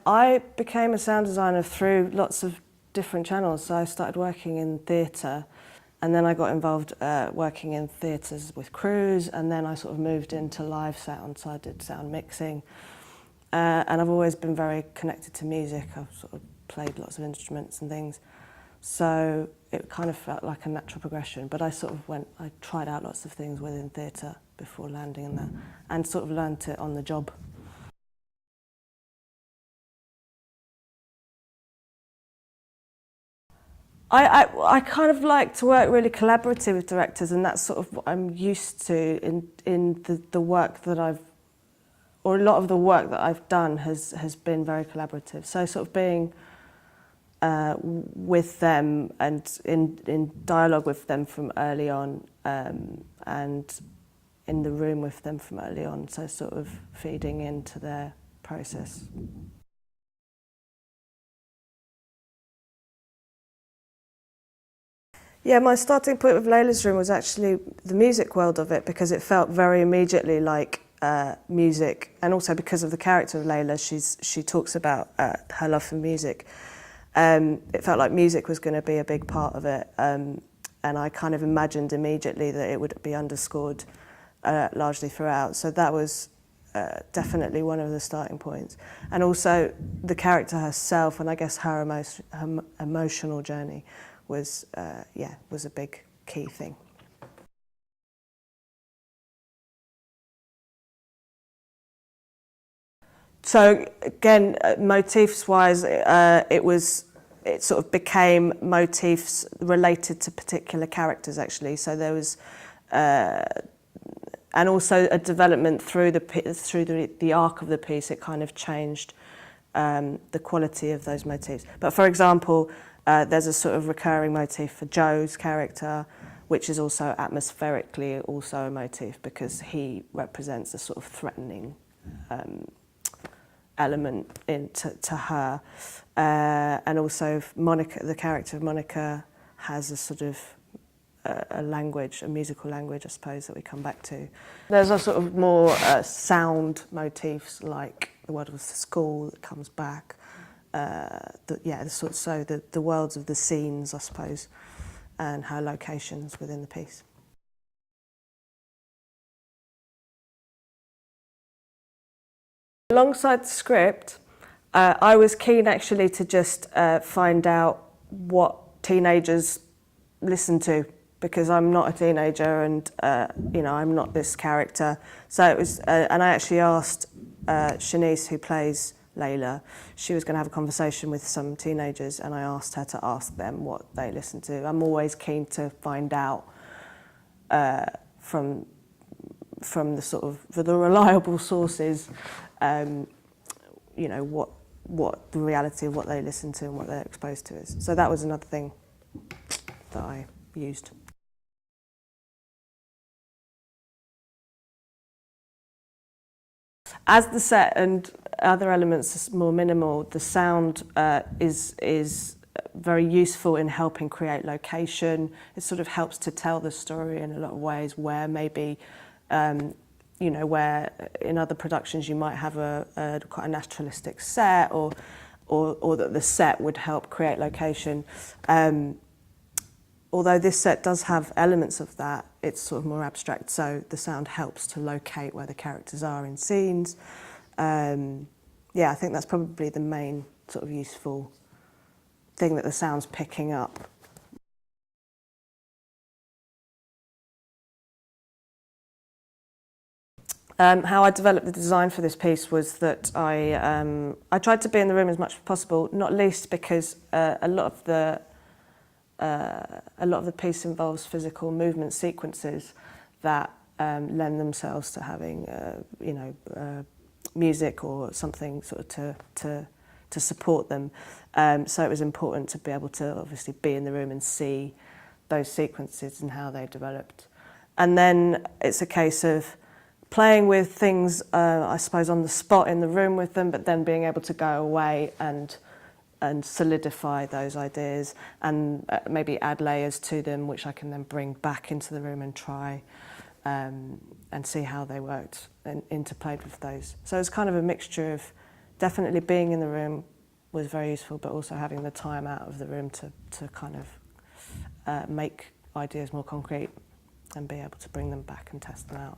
I became a sound designer through lots of different channels. So I started working in theatre, and then I got involved working in theatres with crews, and then I sort of moved into live sound, so I did sound mixing. And I've always been very connected to music. I've sort of played lots of instruments and things. So it kind of felt like a natural progression, but I tried out lots of things within theatre before landing in that, and sort of learned it on the job. I kind of like to work really collaboratively with directors, and that's sort of what I'm used to in the work that or a lot of the work that I've done has been very collaborative. So sort of being with them and in dialogue with them from early on, and in the room with them from early on, so sort of feeding into their process. Yeah, my starting point with Layla's room was actually the music world of it, because it felt very immediately like music, and also because of the character of Layla, she talks about her love for music. It felt like music was going to be a big part of it, and I kind of imagined immediately that it would be underscored largely throughout. So that was definitely one of the starting points, and also the character herself, and I guess her emotional journey was a big key thing. So again, motifs-wise, it sort of became motifs related to particular characters actually. So there was, and also a development through the arc of the piece. It kind of changed the quality of those motifs. But for example, there's a sort of recurring motif for Joe's character, which is also atmospherically also a motif, because he represents a sort of threatening element to her. And also Monica, the character of Monica, has a sort of a language, a musical language, I suppose, that we come back to. There's a sort of more sound motifs, like the word of the school that comes back. The worlds of the scenes, I suppose, and her locations within the piece. Alongside the script, I was keen actually to just find out what teenagers listen to, because I'm not a teenager, and I'm not this character. So it was, and I actually asked Shanice, who plays Layla. She was going to have a conversation with some teenagers, and I asked her to ask them what they listen to. I'm always keen to find out from the sort of the reliable sources, what the reality of what they listen to and what they're exposed to is. So that was another thing that I used. As the set and other elements are more minimal, the sound is very useful in helping create location. It sort of helps to tell the story in a lot of ways, where maybe, where in other productions you might have quite a naturalistic set, or that the set would help create location. Although this set does have elements of that, it's sort of more abstract, so the sound helps to locate where the characters are in scenes. I think that's probably the main sort of useful thing that the sound's picking up. How I developed the design for this piece was that I tried to be in the room as much as possible, not least because a lot of the piece involves physical movement sequences that lend themselves to having, music or something sort of to support them. So it was important to be able to obviously be in the room and see those sequences and how they developed. And then it's a case of playing with things, I suppose, on the spot in the room with them, but then being able to go away and solidify those ideas, and maybe add layers to them, which I can then bring back into the room and try and see how they worked and interplayed with those. So it's kind of a mixture of definitely being in the room was very useful, but also having the time out of the room to kind of make ideas more concrete and be able to bring them back and test them out.